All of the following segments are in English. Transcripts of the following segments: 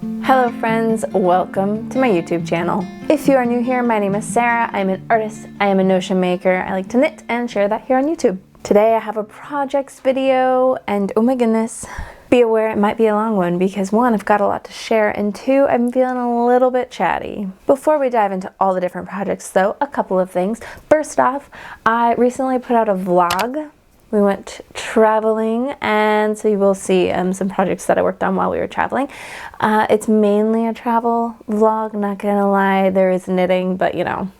Hello friends, welcome to my YouTube channel. If you are new here, my name is Sarah. I'm an artist, I am a notion maker. I like to knit and share that here on YouTube. Today I have a projects video and oh my goodness, be aware it might be a long one because one, I've got a lot to share and two, I'm feeling a little bit chatty. Before we dive into all the different projects though, a couple of things. First off, I recently put out a vlog. We went traveling, and so you will see some projects that I worked on while we were traveling. It's mainly a travel vlog, not gonna lie. There is knitting, but you know,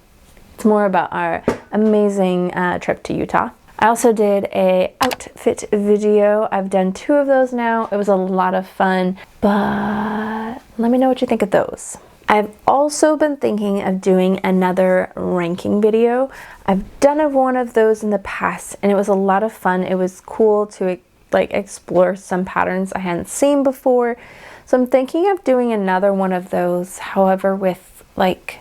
it's more about our amazing trip to Utah. I also did a outfit video. I've done 2 of those now. It was a lot of fun, but let me know what you think of those. I've also been thinking of doing another ranking video. I've done one of those in the past and it was a lot of fun. It was cool to like explore some patterns I hadn't seen before. So I'm thinking of doing another one of those, however with like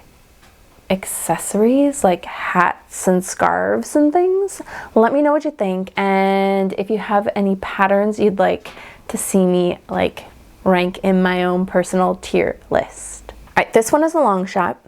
accessories like hats and scarves and things. Let me know what you think, and if you have any patterns you'd like to see me like rank in my own personal tier list. Alright, this one is a long shot,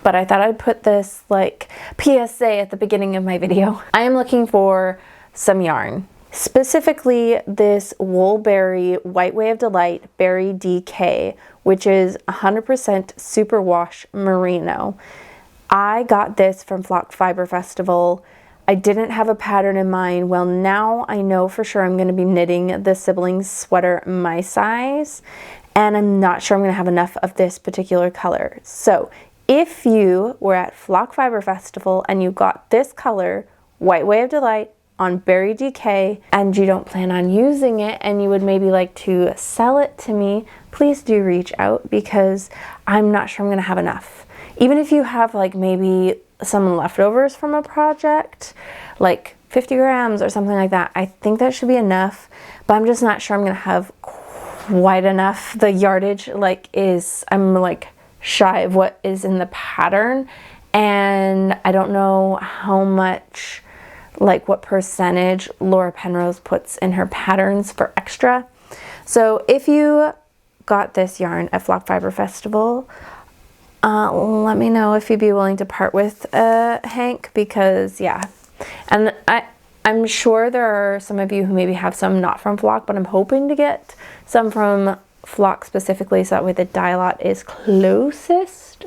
but I thought I'd put this like PSA at the beginning of my video. I am looking for some yarn, specifically this Woolberry White Wave Delight Berry DK, which is 100% superwash merino. I got this from Flock Fiber Festival. I didn't have a pattern in mind. Well, now I know for sure I'm going to be knitting the siblings sweater my size, and I'm not sure I'm going to have enough of this particular color. So if you were at Flock Fiber Festival and you got this color, White Wave Delight on Berry DK, and you don't plan on using it and you would maybe like to sell it to me, please do reach out because I'm not sure I'm going to have enough. Even if you have like maybe some leftovers from a project, like 50 grams or something like that, I think that should be enough, but I'm just not sure I'm going to have quite enough. The yardage like I'm like shy of what is in the pattern, and I don't know how much, like what percentage Laura Penrose puts in her patterns for extra. So if you got this yarn at Flock Fiber Festival, let me know if you'd be willing to part with Hank, because yeah, and I'm sure there are some of you who maybe have some not from Flock, but I'm hoping to get some from Flock specifically so that way the dye lot is closest.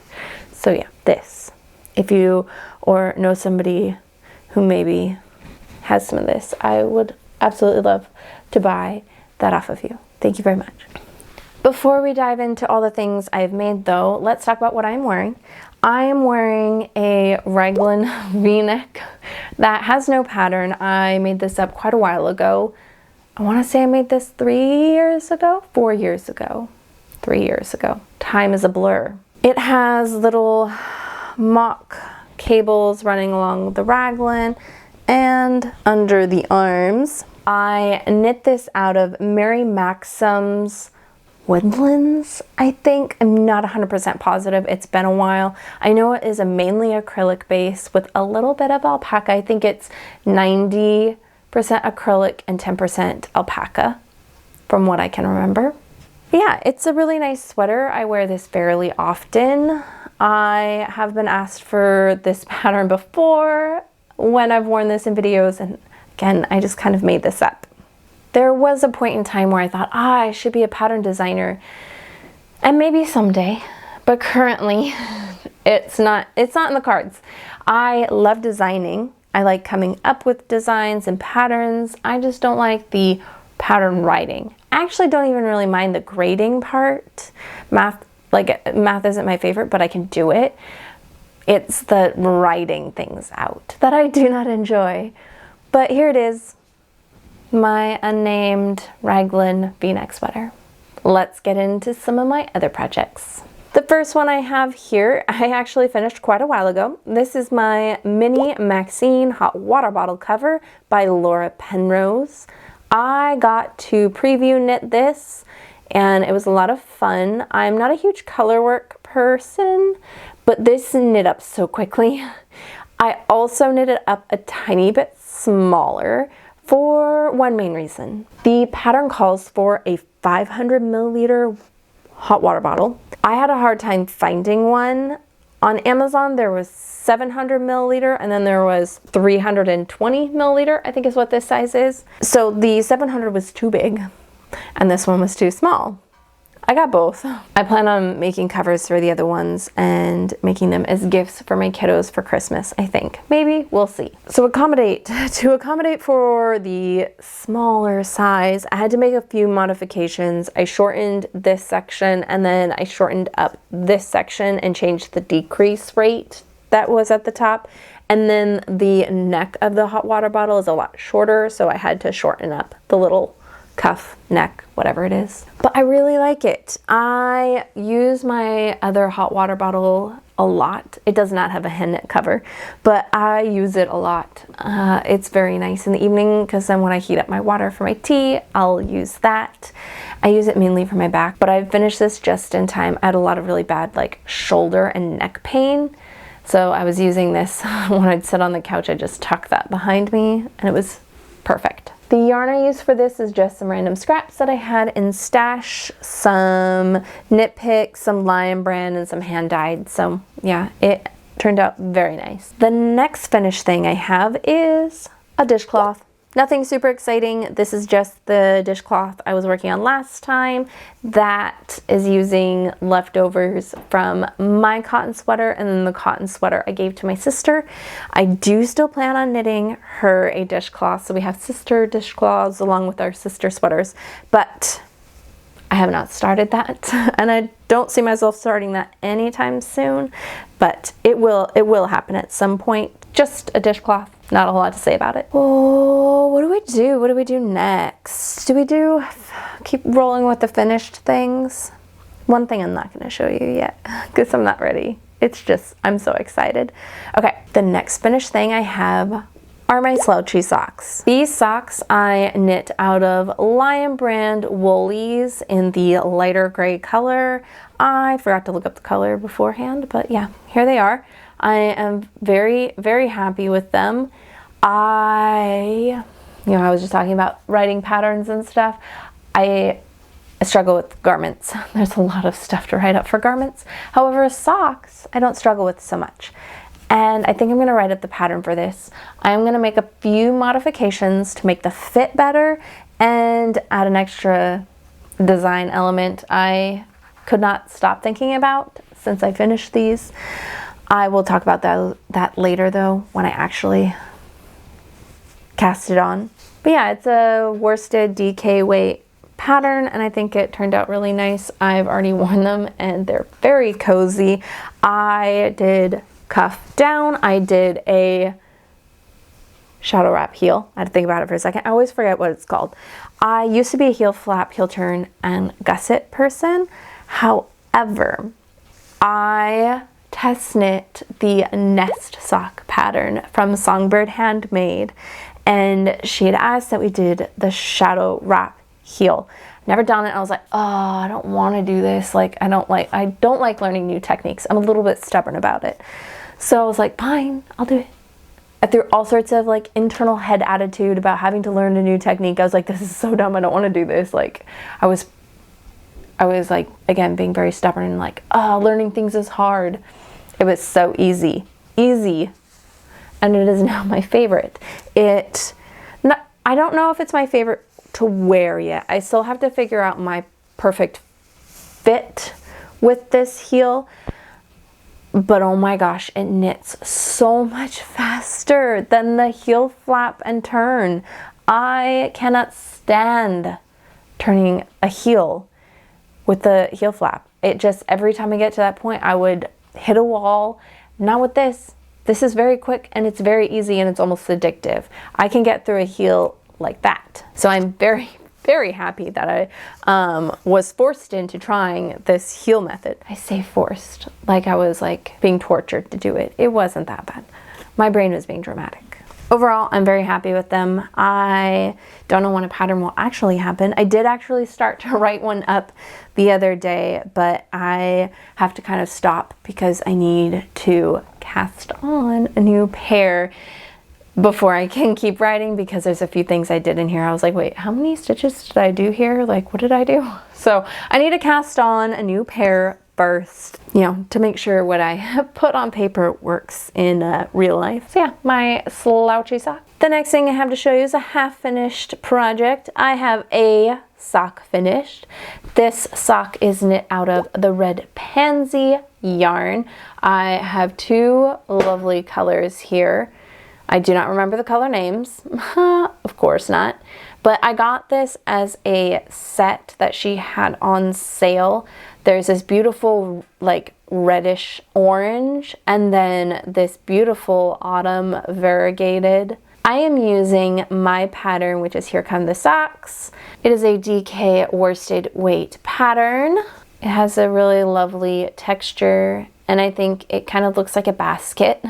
So yeah, this. If you or know somebody who maybe has some of this, I would absolutely love to buy that off of you. Thank you very much. Before we dive into all the things I've made though, let's talk about what I'm wearing. I am wearing a raglan v-neck that has no pattern. I made this up quite a while ago. I want to say I made this 4 years ago. 3 years ago. Time is a blur. It has little mock cables running along the raglan and under the arms. I knit this out of Mary Maxim's Woodlands, I think. I'm not 100% positive. It's been a while. I know it is a mainly acrylic base with a little bit of alpaca. I think it's 90% acrylic and 10% alpaca from what I can remember. But yeah, it's a really nice sweater. I wear this fairly often. I have been asked for this pattern before when I've worn this in videos, and again, I just kind of made this up. There was a point in time where I thought, I should be a pattern designer, and maybe someday, but currently it's not in the cards. I love designing. I like coming up with designs and patterns. I just don't like the pattern writing. I actually don't even really mind the grading part. Math isn't my favorite, but I can do it. It's the writing things out that I do not enjoy. But here it is. My unnamed raglan v-neck sweater. Let's get into some of my other projects. The first one I have here, I actually finished quite a while ago. This is my mini Maxine hot water bottle cover by Laura Penrose. I got to preview knit this and it was a lot of fun. I'm not a huge color work person, but this knit up so quickly. I also knit it up a tiny bit smaller for one main reason. The pattern calls for a 500 milliliter hot water bottle. I had a hard time finding one. On Amazon, there was 700 milliliter, and then there was 320 milliliter, I think is what this size is. So the 700 was too big, and this one was too small. I got both. I plan on making covers for the other ones and making them as gifts for my kiddos for Christmas, I think. Maybe, we'll see. So to accommodate for the smaller size, I had to make a few modifications. I shortened this section, and then I shortened up this section and changed the decrease rate that was at the top. And then the neck of the hot water bottle is a lot shorter, so I had to shorten up the little cuff, neck, whatever it is. But I really like it. I use my other hot water bottle a lot. It does not have a hen knit cover, but I use it a lot. It's very nice in the evening because then when I heat up my water for my tea, I'll use that. I use it mainly for my back, but I finished this just in time. I had a lot of really bad like shoulder and neck pain. So I was using this when I'd sit on the couch. I just tuck that behind me and it was perfect. The yarn I use for this is just some random scraps that I had in stash, some knit picks, some Lion Brand, and some hand dyed. So yeah, it turned out very nice. The next finished thing I have is a dishcloth. Nothing super exciting. This is just the dishcloth I was working on last time. That is using leftovers from my cotton sweater and then the cotton sweater I gave to my sister. I do still plan on knitting her a dishcloth, so we have sister dishcloths along with our sister sweaters, but I have not started that and I don't see myself starting that anytime soon, but it will happen at some point. Just a dishcloth. Not a whole lot to say about it. Oh, what do we do? What do we do next? Do we keep rolling with the finished things? One thing I'm not going to show you yet because I'm not ready. It's just, I'm so excited. Okay, the next finished thing I have are my slouchy socks. These socks I knit out of Lion Brand woolies in the lighter gray color. I forgot to look up the color beforehand, but yeah, here they are. I am very, very happy with them. I was just talking about writing patterns and stuff. I struggle with garments. There's a lot of stuff to write up for garments. However, socks, I don't struggle with so much. And I think I'm gonna write up the pattern for this. I'm gonna make a few modifications to make the fit better and add an extra design element I could not stop thinking about since I finished these. I will talk about that later though, when I actually cast it on. But yeah, it's a worsted DK weight pattern and I think it turned out really nice. I've already worn them and they're very cozy. I did cuff down. I did a shadow wrap heel. I had to think about it for a second. I always forget what it's called. I used to be a heel flap, heel turn, and gusset person. However, I test knit the nest sock pattern from Songbird Handmade, and she had asked that we did the shadow wrap heel. Never done it. I was like, oh, I don't want to do this. Like, I don't like learning new techniques. I'm a little bit stubborn about it. So I was like, fine, I'll do it. I threw all sorts of like internal head attitude about having to learn a new technique. I was like, this is so dumb. I don't want to do this. Like, I was like, again, being very stubborn and like, oh, learning things is hard. It was so easy. And it is now my favorite. I don't know if it's my favorite to wear yet. I still have to figure out my perfect fit with this heel. But oh my gosh, it knits so much faster than the heel flap and turn. I cannot stand turning a heel with the heel flap. It just, every time I get to that point, I would hit a wall. Not with this. This is very quick and it's very easy and it's almost addictive. I can get through a heel like that. So I'm very, very happy that I was forced into trying this heel method. I say forced, like I was like being tortured to do it. It wasn't that bad. My brain was being dramatic. Overall, I'm very happy with them. I don't know when a pattern will actually happen. I did actually start to write one up the other day, but I have to kind of stop because I need to cast on a new pair. before I can keep writing, because there's a few things I did in here. I was like, wait, how many stitches did I do here? Like, what did I do? So I need to cast on a new pair first, you know, to make sure what I have put on paper works in real life. So yeah, my slouchy sock. The next thing I have to show you is a half-finished project. I have a sock finished. This sock is knit out of the Red Pansy yarn. I have two lovely colors here. I do not remember the color names, of course not, but I got this as a set that she had on sale. There's this beautiful like reddish orange and then this beautiful autumn variegated. I am using my pattern, which is Here Come the Socks. It is a DK worsted weight pattern. It has a really lovely texture, and I think it kind of looks like a basket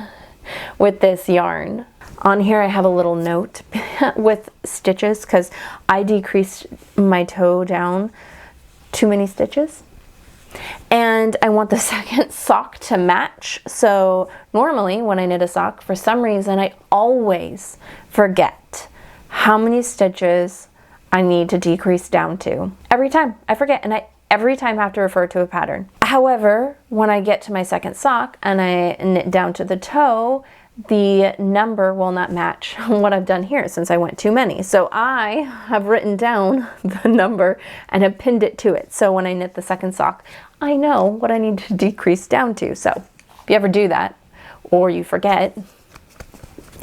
with this yarn. On here I have a little note with stitches because I decreased my toe down too many stitches. And I want the second sock to match. So normally when I knit a sock, for some reason I always forget how many stitches I need to decrease down to. Every time I forget, and I every time have to refer to a pattern. However, when I get to my second sock and I knit down to the toe, the number will not match what I've done here since I went too many. So I have written down the number and have pinned it to it. So when I knit the second sock, I know what I need to decrease down to. So if you ever do that or you forget,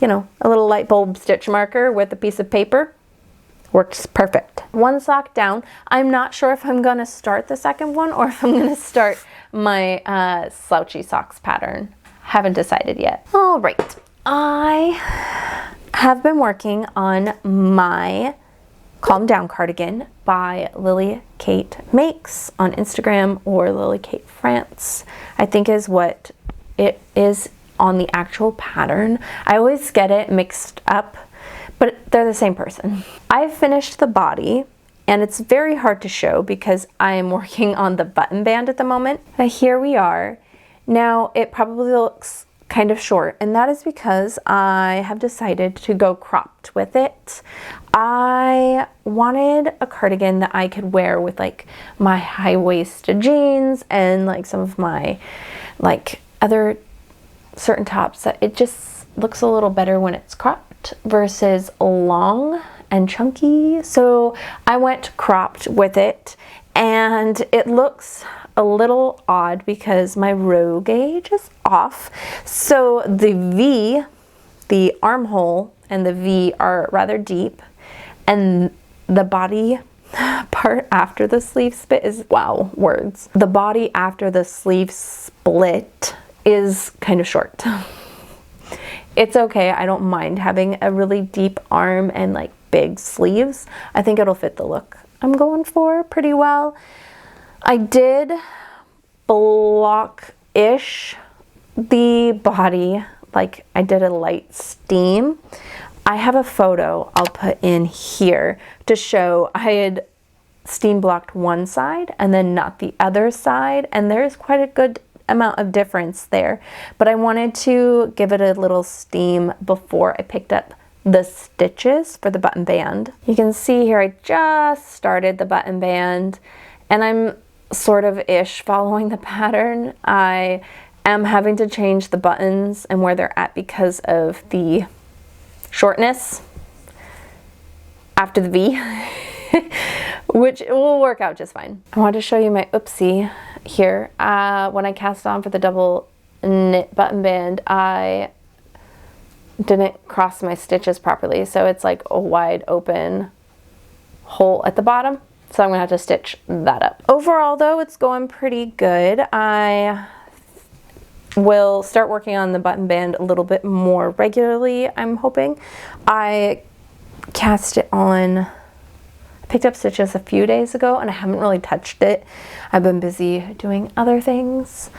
you know, a little light bulb stitch marker with a piece of paper works perfect. One sock down. I'm not sure if I'm gonna start the second one or if I'm gonna start my slouchy socks pattern. Haven't decided yet. All right, I have been working on my Calm Down cardigan by Lily Kate Makes on Instagram, or Lily Kate France, I think is what it is on the actual pattern. I always get it mixed up, but they're the same person. I've finished the body, and it's very hard to show because I am working on the button band at the moment. But here we are. Now, it probably looks kind of short, and that is because I have decided to go cropped with it. I wanted a cardigan that I could wear with like my high-waisted jeans and like some of my like other certain tops, that it just looks a little better when it's cropped versus long and chunky. So I went cropped with it, and it looks a little odd because my row gauge is off. So the V, the armhole and the V are rather deep, and the body part after the sleeve split is, wow, words. The body after the sleeve split is kind of short. It's okay, I don't mind having a really deep arm and like big sleeves. I think it'll fit the look I'm going for pretty well. I did block-ish the body, like I did a light steam. I have a photo I'll put in here to show I had steam blocked one side and then not the other side, and there's quite a good amount of difference there. But I wanted to give it a little steam before I picked up the stitches for the button band. You can see here I just started the button band, and I'm sort of ish following the pattern. I am having to change the buttons and where they're at because of the shortness after the V, which will work out just fine. I wanted to show you my oopsie here. When I cast on for the double knit button band, I didn't cross my stitches properly, so it's like a wide open hole at the bottom. So I'm gonna have to stitch that up. Overall though, it's going pretty good. I will start working on the button band a little bit more regularly, I'm hoping. I cast it on, I picked up stitches a few days ago and I haven't really touched it. I've been busy doing other things.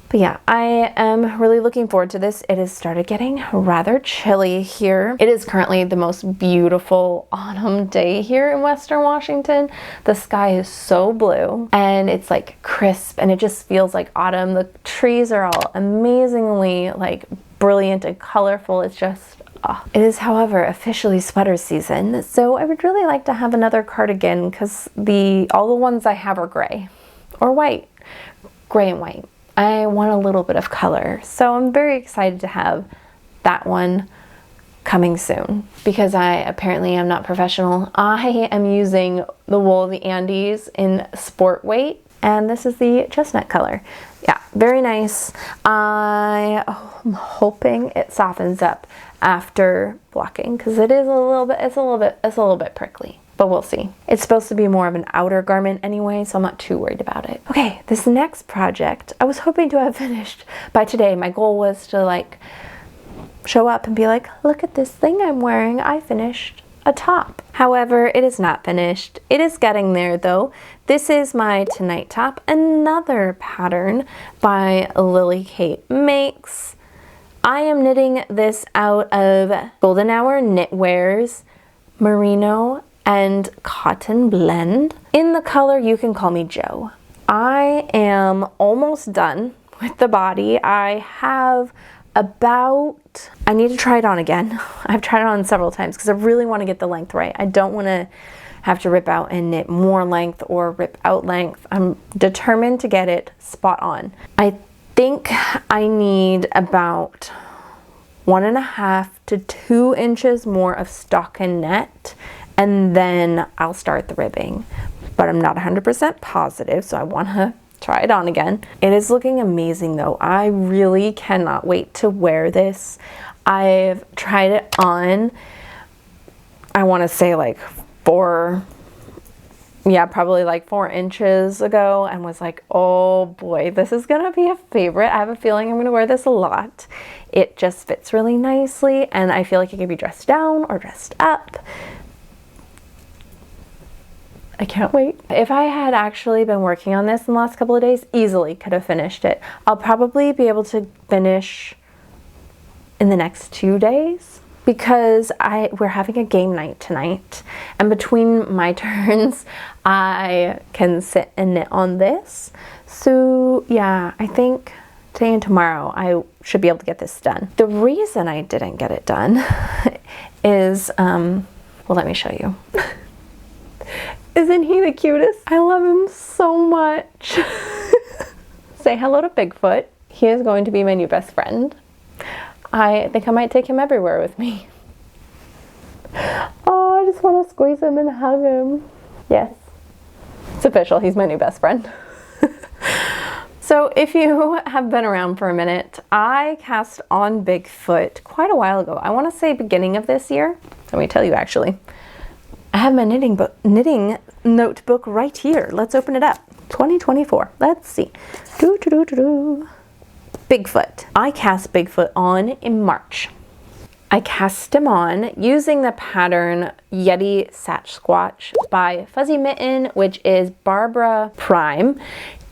But yeah, I am really looking forward to this. It has started getting rather chilly here. It is currently the most beautiful autumn day here in Western Washington. The sky is so blue and it's like crisp and it just feels like autumn. The trees are all amazingly like brilliant and colorful. It's just fall. It is, however, officially sweater season, so I would really like to have another cardigan because all the ones I have are gray or white, gray and white. I want a little bit of color, so I'm very excited to have that one coming soon because I apparently am not professional. I am using the wool of the Andes in sport weight, and this is the chestnut color. Yeah, very nice. I'm hoping it softens up after blocking because it's a little bit prickly, but we'll see. It's supposed to be more of an outer garment anyway, so I'm not too worried about it. Okay, this next project I was hoping to have finished by today. My goal was to like show up and be like, look at this thing I'm wearing, I finished a top. However, it is not finished. It is getting there though. This is my tonight top, another pattern by Lily Kate Makes. I am knitting this out of Golden Hour Knitwear's merino and cotton blend. In the color, you can call me Joe. I am almost done with the body. I need to try it on again. I've tried it on several times because I really want to get the length right. I don't want to have to rip out and knit more length or rip out length. I'm determined to get it spot on. I think I need about 1.5 to 2 inches more of stockinette, and then I'll start the ribbing. But I'm not 100% positive, so I want to try it on again. It is looking amazing though. I really cannot wait to wear this. I've tried it on, I want to say like probably like 4 inches ago, and was like, oh boy, this is gonna be a favorite. I have a feeling I'm gonna wear this a lot. It just fits really nicely, and I feel like it can be dressed down or dressed up. I can't wait. If I had actually been working on this in the last couple of days, easily could have finished it. I'll probably be able to finish in the next 2 days because we're having a game night tonight, and between my turns I can sit and knit on this. So yeah, I think today and tomorrow I should be able to get this done. The reason I didn't get it done is well, let me show you. Isn't he the cutest? I love him so much. Say hello to Bigfoot. He is going to be my new best friend. I think I might take him everywhere with me. Oh, I just want to squeeze him and hug him. Yes, it's official. He's my new best friend. So if you have been around for a minute, I cast on Bigfoot quite a while ago. I want to say beginning of this year. Let me tell you actually. I have my knitting notebook right here. Let's open it up. 2024. Let's see. Bigfoot. I cast Bigfoot on in March. I cast him on using the pattern Yeti Sasquatch by Fuzzy Mitten, which is Barbara Prime.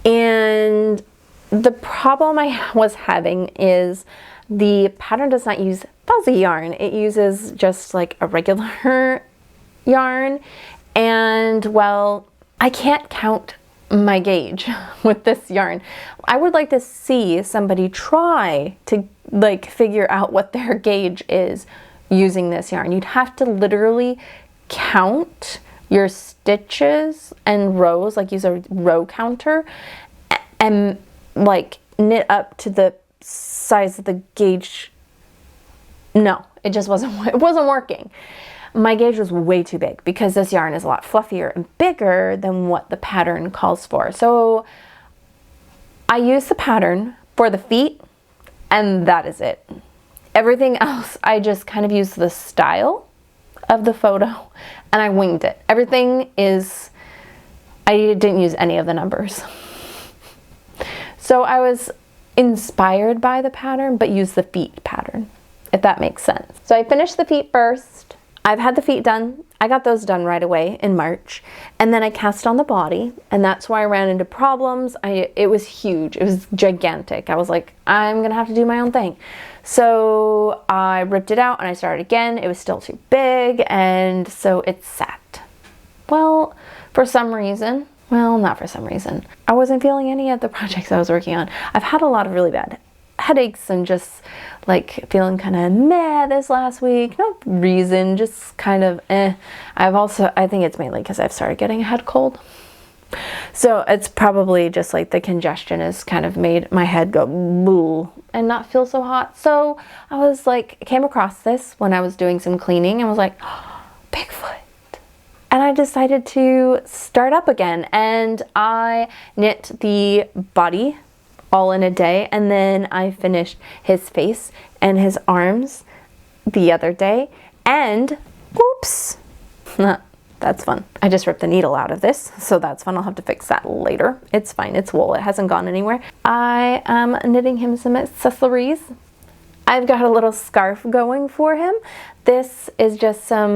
And the problem I was having is the pattern does not use fuzzy yarn. It uses just like a regular yarn, and well, I can't count my gauge with this yarn. I would like to see somebody try to like figure out what their gauge is using this yarn. You'd have to literally count your stitches and rows, like use a row counter and like knit up to the size of the gauge. No, it just wasn't working. My gauge was way too big because this yarn is a lot fluffier and bigger than what the pattern calls for. So I use the pattern for the feet, and that is it. Everything else, I just kind of used the style of the photo and I winged it. Everything is, I didn't use any of the numbers. So I was inspired by the pattern, but used the feet pattern, if that makes sense. So I finished the feet first. I've had the feet done. I got those done right away in March. And then I cast on the body, and that's why I ran into problems. It was huge. It was gigantic. I was like, I'm gonna have to do my own thing. So I ripped it out and I started again. It was still too big, and so it sat. Well, for some reason, well, not for some reason, I wasn't feeling any of the projects I was working on. I've had a lot of really bad headaches and just like feeling kind of meh this last week. No reason, just kind of eh. I think it's mainly because I've started getting a head cold. So it's probably just like the congestion has kind of made my head go boo and not feel so hot. So I was like, came across this when I was doing some cleaning and was like, oh, Bigfoot. And I decided to start up again, and I knit the body all in a day, and then I finished his face and his arms the other day, and whoops, that's fun. I just ripped the needle out of this, so that's fun. I'll have to fix that later. It's fine, it's wool, it hasn't gone anywhere. I am knitting him some accessories. I've got a little scarf going for him. This is just some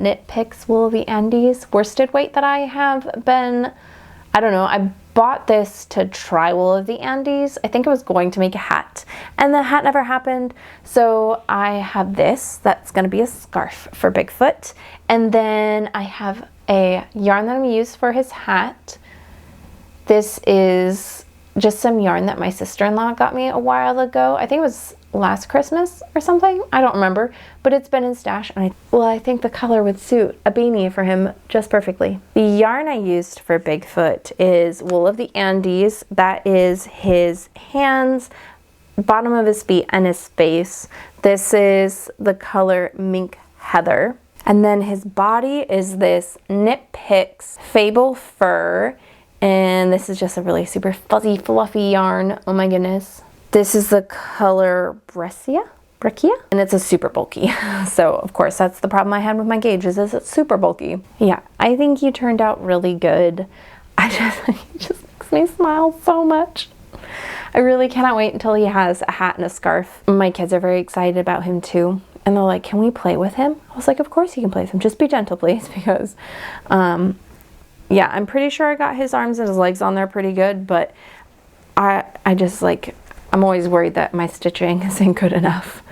Knit Picks Wool of the Andes worsted weight that I have been, I don't know, I bought this to try Wool of the Andes. I think I was going to make a hat, and the hat never happened. So I have this, that's gonna be a scarf for Bigfoot. And then I have a yarn that I'm gonna use for his hat. This is just some yarn that my sister-in-law got me a while ago. I think it was last Christmas or something. I don't remember, but it's been in stash, and I think the color would suit a beanie for him just perfectly. The yarn I used for Bigfoot is Wool of the Andes. That is his hands, bottom of his feet, and his face. This is the color Mink Heather. And then his body is this Knit Picks Fable fur. And this is just a really super fuzzy, fluffy yarn. Oh my goodness. This is the color Breccia, and it's a super bulky. So of course that's the problem I had with my gauges, is it's super bulky. Yeah, I think he turned out really good. He just makes me smile so much. I really cannot wait until he has a hat and a scarf. My kids are very excited about him too. And they're like, can we play with him? I was like, of course you can play with him. Just be gentle, please, because yeah, I'm pretty sure I got his arms and his legs on there pretty good, but I just like, I'm always worried that my stitching isn't good enough.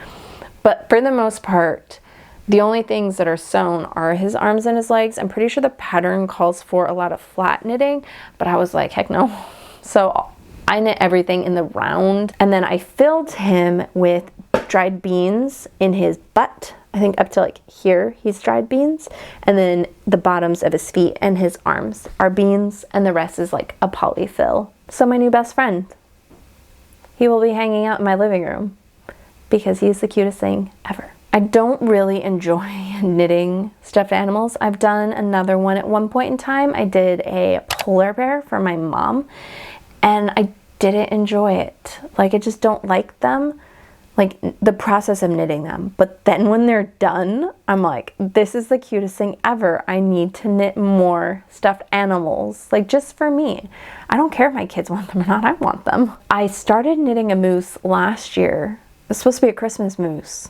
But for the most part, the only things that are sewn are his arms and his legs. I'm pretty sure the pattern calls for a lot of flat knitting, but I was like, heck no. So I knit everything in the round, and then I filled him with dried beans in his butt. I think up to like here he's dried beans, and then the bottoms of his feet and his arms are beans, and the rest is like a polyfill. So my new best friend, he will be hanging out in my living room because he's the cutest thing ever. I don't really enjoy knitting stuffed animals. I've done another one at one point in time. I did a polar bear for my mom, and I didn't enjoy it. Like, I just don't like them. Like, the process of knitting them. But then when they're done, I'm like, this is the cutest thing ever. I need to knit more stuffed animals, like just for me. I don't care if my kids want them or not, I want them. I started knitting a moose last year. It's supposed to be a Christmas moose.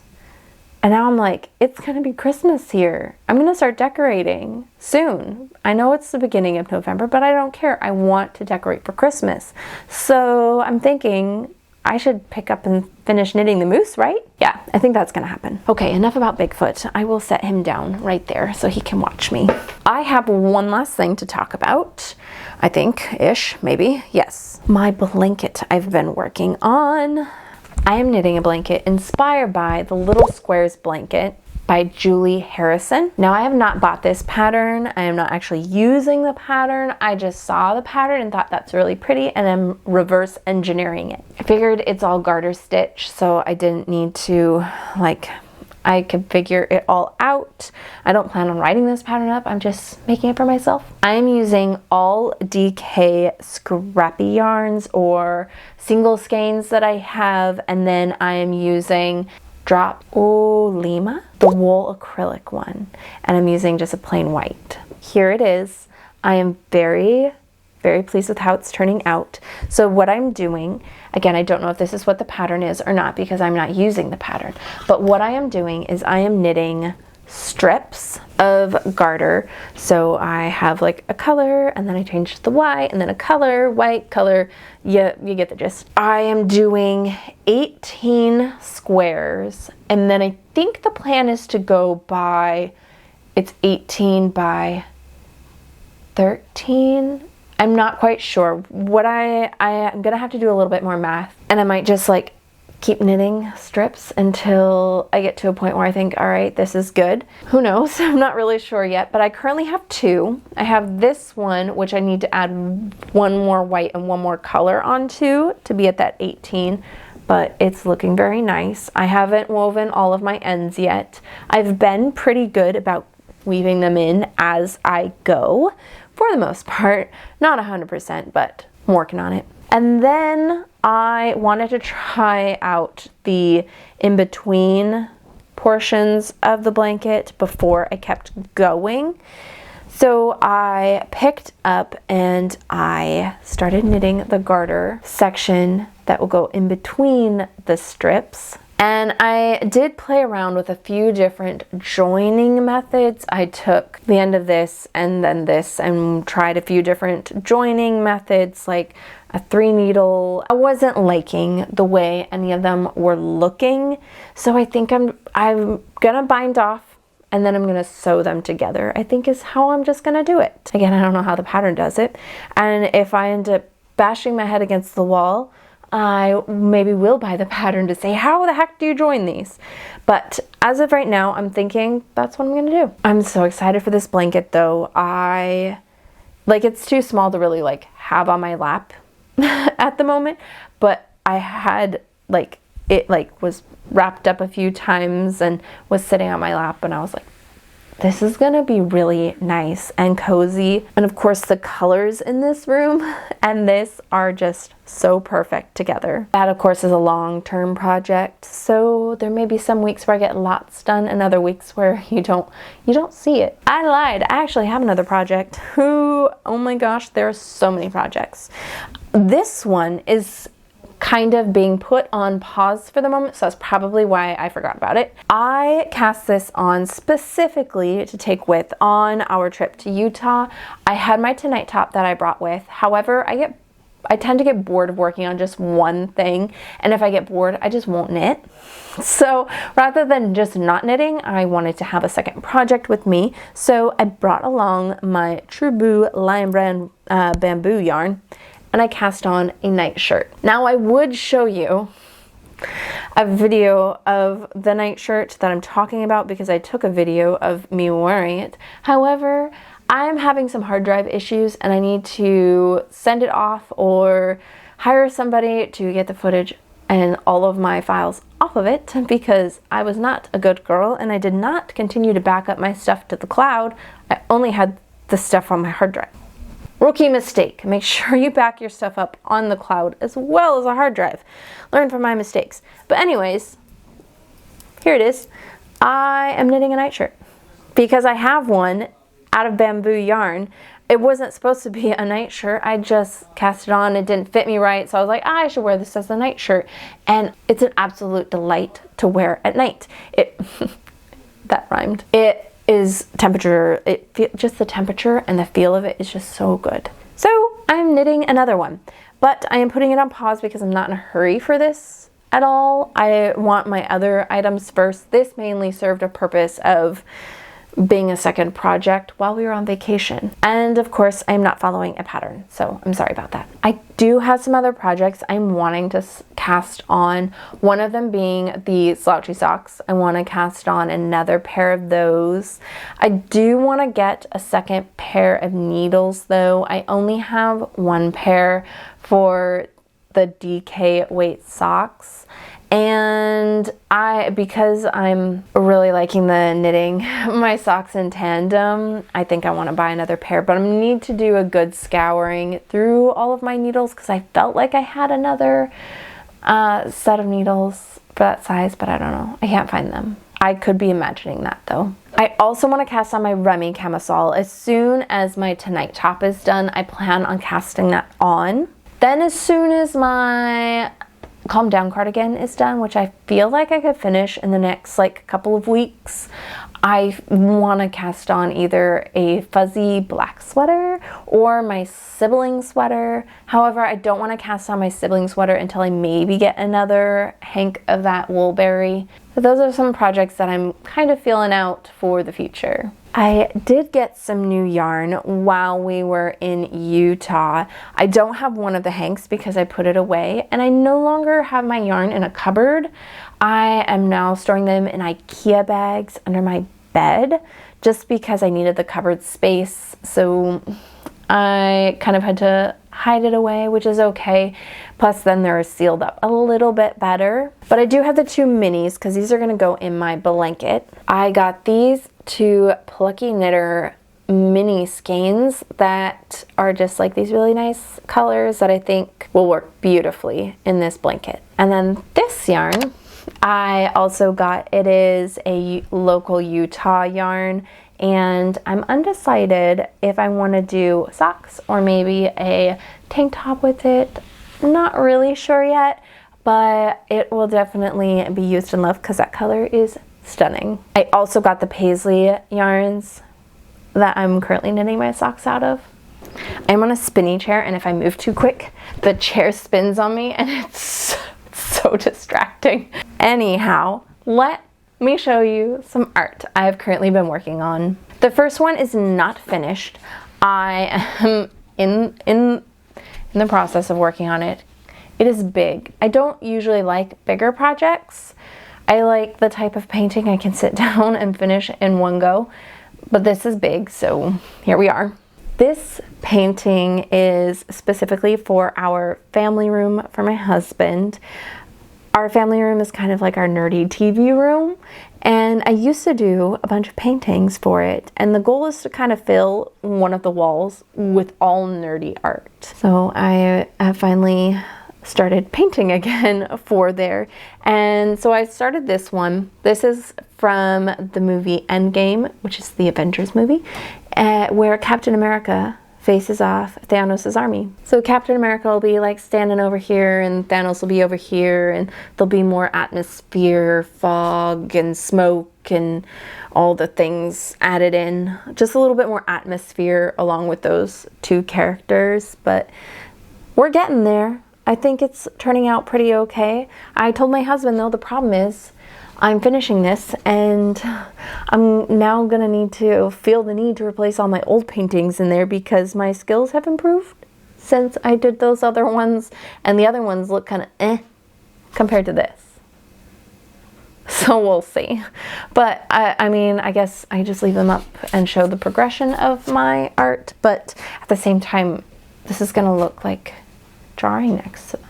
And now I'm like, it's gonna be Christmas here. I'm gonna start decorating soon. I know it's the beginning of November, but I don't care. I want to decorate for Christmas. So I'm thinking, I should pick up and finish knitting the moose, right? Yeah, I think that's gonna happen. Okay, enough about Bigfoot. I will set him down right there so he can watch me. I have one last thing to talk about. I think-ish, maybe, yes. My blanket I've been working on. I am knitting a blanket inspired by the Little Squares blanket by Julie Harrison. Now, I have not bought this pattern. I am not actually using the pattern. I just saw the pattern and thought that's really pretty, and I'm reverse engineering it. I figured it's all garter stitch, so I didn't need to, like, I could figure it all out. I don't plan on writing this pattern up. I'm just making it for myself. I'm using all DK scrappy yarns or single skeins that I have, and then I am using Drop Lima, the wool acrylic one, and I'm using just a plain white. Here it is. I am very pleased with how it's turning out. So what I'm doing, again, I don't know if this is what the pattern is or not because I'm not using the pattern, but what I am doing is I am knitting strips of garter. So I have like a color, and then I change the white, and then a color, white, color. You get the gist. I am doing 18 squares, and then I think the plan is to go by, it's 18 by 13. I'm not quite sure. What I'm gonna have to do a little bit more math, and I might just like keep knitting strips until I get to a point where I think, all right, this is good. Who knows? I'm not really sure yet, but I currently have two. I have this one, which I need to add one more white and one more color onto to be at that 18, but it's looking very nice. I haven't woven all of my ends yet. I've been pretty good about weaving them in as I go, for the most part. Not 100%, but I'm working on it. And then I wanted to try out the in-between portions of the blanket before I kept going. So I picked up and I started knitting the garter section that will go in between the strips. And I did play around with a few different joining methods. I took the end of this and then this and tried a few different joining methods, like a 3 needle. I wasn't liking the way any of them were looking, so I think I'm gonna bind off and then I'm gonna sew them together, I think is how I'm just gonna do it. Again, I don't know how the pattern does it, and if I end up bashing my head against the wall, I maybe will buy the pattern to say, how the heck do you join these? But as of right now, I'm thinking that's what I'm gonna do. I'm so excited for this blanket though. It's too small to really have on my lap at the moment, but I had it was wrapped up a few times and was sitting on my lap, and I was like, this is gonna be really nice and cozy. And of course the colors in this room and this are just so perfect together. That of course is a long-term project, so there may be some weeks where I get lots done and other weeks where you don't see it. I lied, I actually have another project. Oh my gosh, there are so many projects. This one is kind of being put on pause for the moment, so that's probably why I forgot about it. I cast this on specifically to take with on our trip to Utah. I had my tonight top that I brought with. However, I tend to get bored of working on just one thing, and if I get bored, I just won't knit. So rather than just not knitting, I wanted to have a second project with me, so I brought along my Truboo Lion Brand bamboo yarn, and I cast on a night shirt. Now I would show you a video of the night shirt that I'm talking about because I took a video of me wearing it. However, I'm having some hard drive issues and I need to send it off or hire somebody to get the footage and all of my files off of it, because I was not a good girl and I did not continue to back up my stuff to the cloud. I only had the stuff on my hard drive. Rookie mistake. Make sure you back your stuff up on the cloud as well as a hard drive. Learn from my mistakes. But anyways, here it is. I am knitting a night shirt because I have one out of bamboo yarn. It wasn't supposed to be a night shirt. I just cast it on. It didn't fit me right, so I was like, I should wear this as a night shirt. And it's an absolute delight to wear at night. That rhymed. It is temperature, just the temperature and the feel of it is just so good. So I'm knitting another one, but I am putting it on pause because I'm not in a hurry for this at all. I want my other items first. This mainly served a purpose of being a second project while we were on vacation. And of course, I'm not following a pattern, so I'm sorry about that. I do have some other projects I'm wanting to cast on, one of them being the slouchy socks. I want to cast on another pair of those. I do want to get a second pair of needles though. I only have one pair for the DK weight socks. And because I'm really liking the knitting my socks in tandem, I think I want to buy another pair, but I need to do a good scouring through all of my needles because I felt like I had another set of needles for that size, but I don't know. I can't find them. I could be imagining that though. I also want to cast on my Remy camisole. As soon as my tonight top is done, I plan on casting that on. Then as soon as my Calm Down cardigan is done, which I feel like I could finish in the next couple of weeks, I want to cast on either a fuzzy black sweater or my sibling sweater. However, I don't want to cast on my sibling sweater until I maybe get another hank of that woolberry. So those are some projects that I'm kind of feeling out for the future. I did get some new yarn while we were in Utah. I don't have one of the hanks because I put it away, and I no longer have my yarn in a cupboard. I am now storing them in IKEA bags under my bed just because I needed the cupboard space. So I kind of had to hide it away, which is okay. Plus then they're sealed up a little bit better. But I do have the 2 minis because these are going to go in my blanket. I got these 2 Plucky Knitter mini skeins that are just like these really nice colors that I think will work beautifully in this blanket. And then this yarn I also got, it is a local Utah yarn, and I'm undecided if I want to do socks or maybe a tank top with it. Not really sure yet, but it will definitely be used and loved because that color is stunning. I also got the Paisley yarns that I'm currently knitting my socks out of. I'm on a spinny chair, and if I move too quick, the chair spins on me, and it's so distracting. Anyhow, let me show you some art I have currently been working on. The first one is not finished. I am in the process of working on it. It is big. I don't usually like bigger projects. I like the type of painting I can sit down and finish in one go, but this is big, so here we are. This painting is specifically for our family room for my husband. Our family room is kind of like our nerdy TV room, and I used to do a bunch of paintings for it, and the goal is to kind of fill one of the walls with all nerdy art. So I have finally started painting again for there, and so I started this one. This is from the movie Endgame, which is the Avengers movie, where Captain America faces off Thanos' army. So Captain America will be like standing over here, and Thanos will be over here, and there'll be more atmosphere, fog and smoke and all the things added in. Just a little bit more atmosphere along with those 2 characters, but we're getting there. I think it's turning out pretty okay. I told my husband though, the problem is I'm finishing this, and I'm now gonna need to feel the need to replace all my old paintings in there because my skills have improved since I did those other ones, and the other ones look kind of eh compared to this. So we'll see. But I mean, I guess I just leave them up and show the progression of my art, but at the same time, this is gonna look like drawing next to them.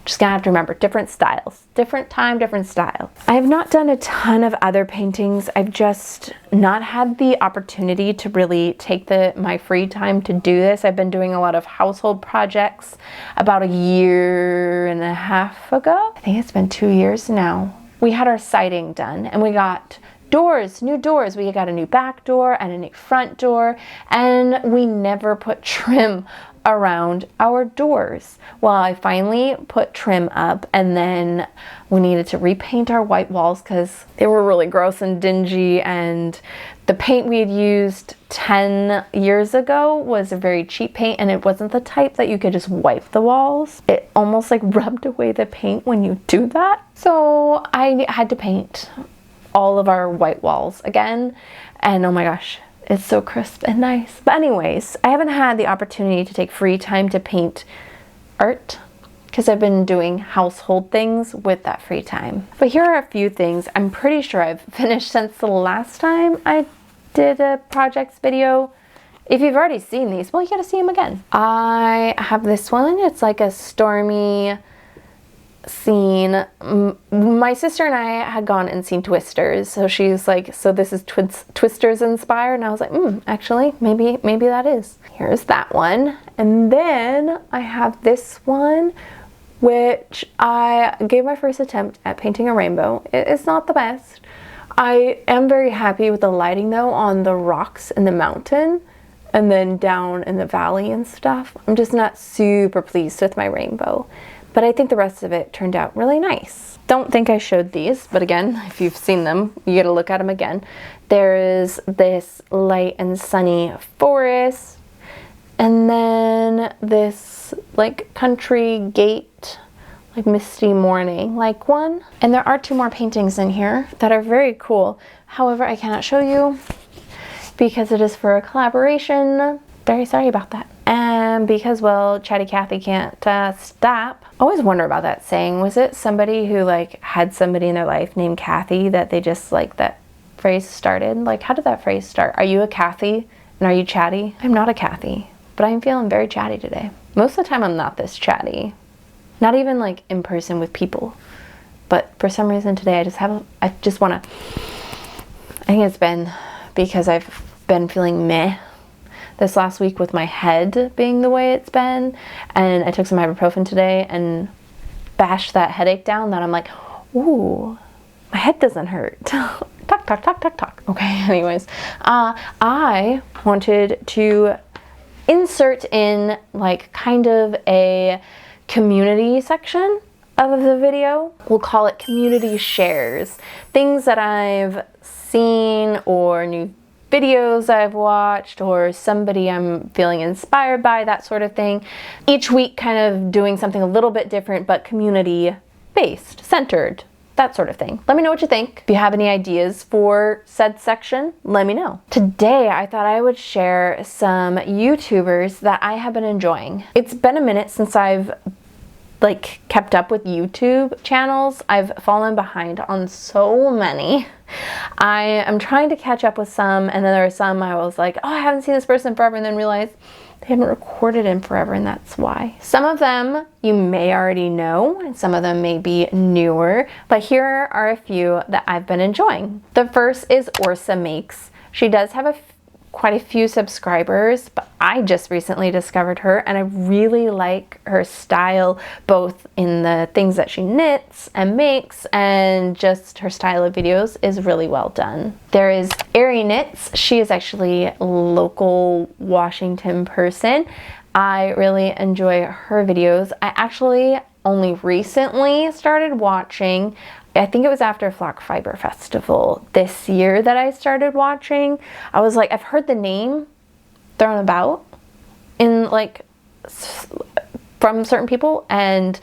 Just gonna have to remember different styles, different time, different style. I have not done a ton of other paintings. I've just not had the opportunity to really take my free time to do this. I've been doing a lot of household projects. About a year and a half ago, I think it's been 2 years now, we had our siding done, and we got doors, new doors. We got a new back door and a new front door, and we never put trim around our doors. Well, I finally put trim up, and then we needed to repaint our white walls because they were really gross and dingy, and the paint we had used 10 years ago was a very cheap paint, and it wasn't the type that you could just wipe the walls. It almost like rubbed away the paint when you do that. So I had to paint all of our white walls again, and oh my gosh, it's so crisp and nice. But anyways, I haven't had the opportunity to take free time to paint art because I've been doing household things with that free time. But here are a few things I'm pretty sure I've finished since the last time I did a projects video. If you've already seen these, well, you gotta see them again. I have this one. It's like a stormy scene. My sister and I had gone and seen Twisters, so she's like, so this is Twisters inspired, and I was like, actually maybe that is. Here's that one, and then I have this one, which I gave my first attempt at painting a rainbow. It's not the best. I am very happy with the lighting though on the rocks in the mountain and then down in the valley and stuff. I'm just not super pleased with my rainbow, but I think the rest of it turned out really nice. Don't think I showed these, but again, if you've seen them, you gotta look at them again. There is this light and sunny forest, and then this like country gate, like misty morning like one. And there are 2 more paintings in here that are very cool. However, I cannot show you. because it is for a collaboration. Very sorry about that. And because, well, Chatty Cathy can't stop. I always wonder about that saying. Was it somebody who like had somebody in their life named Kathy that they just like that phrase started? Like, how did that phrase start? Are you a Kathy and are you chatty? I'm not a Kathy, but I'm feeling very chatty today. Most of the time I'm not this chatty. Not even like in person with people. But for some reason today I just want to, I think it's been because I've been feeling meh this last week with my head being the way it's been, and I took some ibuprofen today and bashed that headache down that I'm like, ooh, my head doesn't hurt. Talk, talk, talk, talk, talk. Okay, anyways, I wanted to insert in like kind of a community section of the video. We'll call it community shares. Things that I've seen or new videos I've watched or somebody I'm feeling inspired by, that sort of thing. Each week kind of doing something a little bit different but community based, centered, that sort of thing. Let me know what you think. If you have any ideas for said section, let me know. Today I thought I would share some YouTubers that I have been enjoying. It's been a minute since I've like kept up with YouTube channels. I've fallen behind on so many. I am trying to catch up with some, and then there are some I was like, oh, I haven't seen this person forever, and then realized they haven't recorded in forever, and that's why. Some of them you may already know, and some of them may be newer, but here are a few that I've been enjoying. The first is Orsa Makes. She does have quite a few subscribers, but I just recently discovered her and I really like her style, both in the things that she knits and makes, and just her style of videos is really well done. There is Airy Knits. She is actually a local Washington person. I really enjoy her videos. I actually only recently started watching, I think it was after Flock Fiber Festival this year that I started watching. I was like, I've heard the name thrown about in like from certain people, and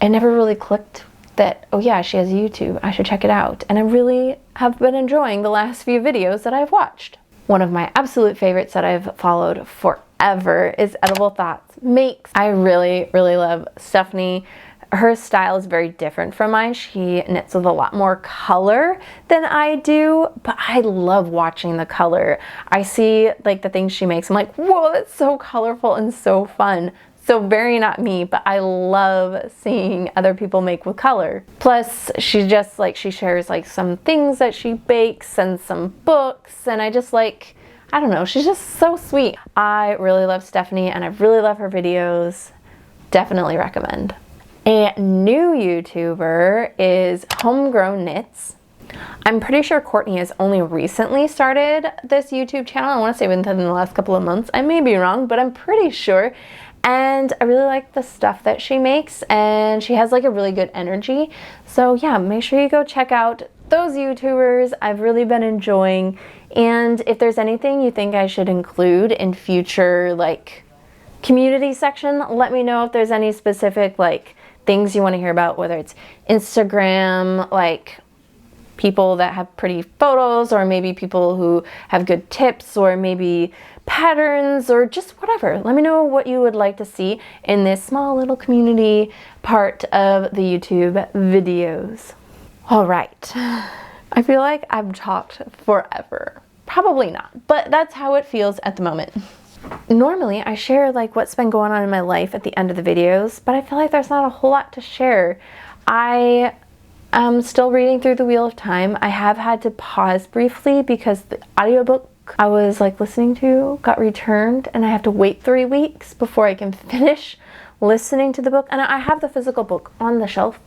I never really clicked that, oh yeah, she has YouTube, I should check it out. And I really have been enjoying the last few videos that I've watched. One of my absolute favorites that I've followed forever is Edible Thoughts Makes. I really, really love Stephanie. Her style is very different from mine. She knits with a lot more color than I do, but I love watching the color. I see like the things she makes, I'm like, whoa, that's so colorful and so fun. So very not me, but I love seeing other people make with color. Plus, she just like, she shares like some things that she bakes and some books, and I just like, I don't know, she's just so sweet. I really love Stephanie and I really love her videos. Definitely recommend. A new YouTuber is Homegrown Knits. I'm pretty sure Courtney has only recently started this YouTube channel. I want to say within the last couple of months. I may be wrong, but I'm pretty sure. And I really like the stuff that she makes, and she has like a really good energy. So yeah, make sure you go check out those YouTubers. I've really been enjoying. And if there's anything you think I should include in future like community section, let me know if there's any specific like things you want to hear about, whether it's Instagram, like people that have pretty photos, or maybe people who have good tips, or maybe patterns, or just whatever. Let me know what you would like to see in this small little community part of the YouTube videos. All right, I feel like I've talked forever. Probably not, but that's how it feels at the moment. Normally I share like what's been going on in my life at the end of the videos, but I feel like there's not a whole lot to share. I am still reading through The Wheel of Time. I have had to pause briefly because the audiobook I was like listening to got returned, and I have to wait 3 weeks before I can finish listening to the book. And I have the physical book on the shelf,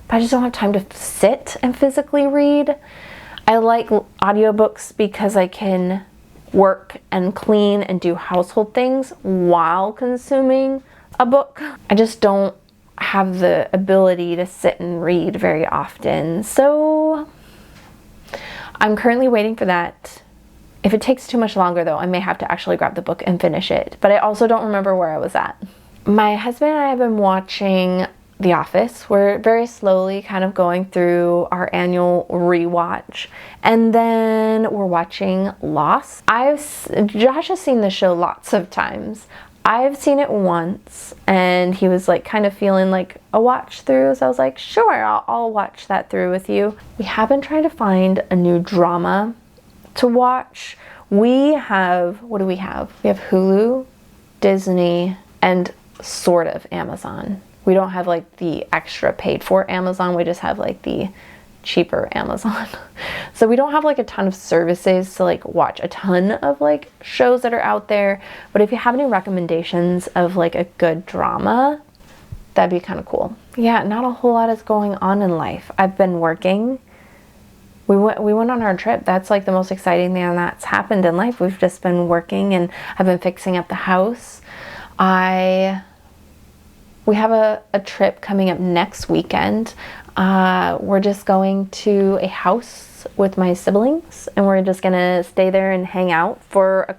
but I just don't have time to sit and physically read. I like audiobooks because I can work and clean and do household things while consuming a book. I just don't have the ability to sit and read very often. So I'm currently waiting for that. If it takes too much longer though, I may have to actually grab the book and finish it. But I also don't remember where I was at. My husband and I have been watching The Office. We're very slowly kind of going through our annual rewatch. And then we're watching Lost. Josh has seen the show lots of times. I've seen it once, and he was like kind of feeling like a watch through, so I was like, sure, I'll watch that through with you. We have been trying to find a new drama to watch. We have, what do we have? We have Hulu, Disney, and sort of Amazon. We don't have like the extra paid for Amazon, we just have like the cheaper Amazon. So we don't have like a ton of services to like watch a ton of like shows that are out there, but if you have any recommendations of like a good drama, that'd be kind of cool. Yeah, not a whole lot is going on in life. I've been working. We went on our trip. That's like the most exciting thing that's happened in life. We've just been working, and I've been fixing up the house. We have a trip coming up next weekend. We're just going to a house with my siblings, and we're just gonna stay there and hang out for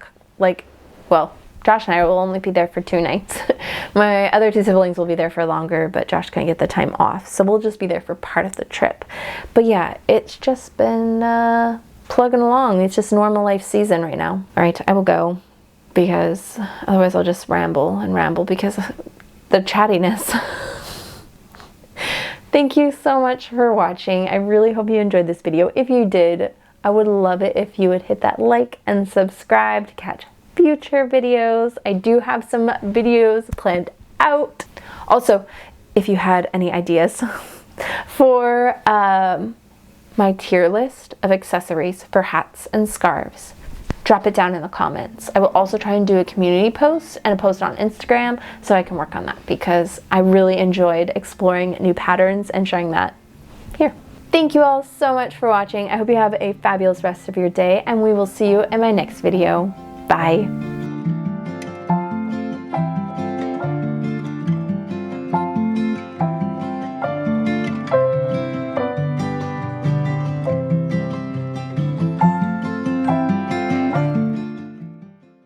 Josh and I will only be there for 2 nights. My other 2 siblings will be there for longer, but Josh couldn't get the time off, so we'll just be there for part of the trip. But yeah, it's just been plugging along. It's just normal life season right now. All right, I will go, because otherwise I'll just ramble and ramble because of the chattiness. Thank you so much for watching. I really hope you enjoyed this video. If you did, I would love it if you would hit that like and subscribe to catch future videos. I do have some videos planned out. Also, if you had any ideas for my tier list of accessories for hats and scarves, drop it down in the comments. I will also try and do a community post and a post on Instagram so I can work on that, because I really enjoyed exploring new patterns and sharing that here. Thank you all so much for watching. I hope you have a fabulous rest of your day, and we will see you in my next video. Bye.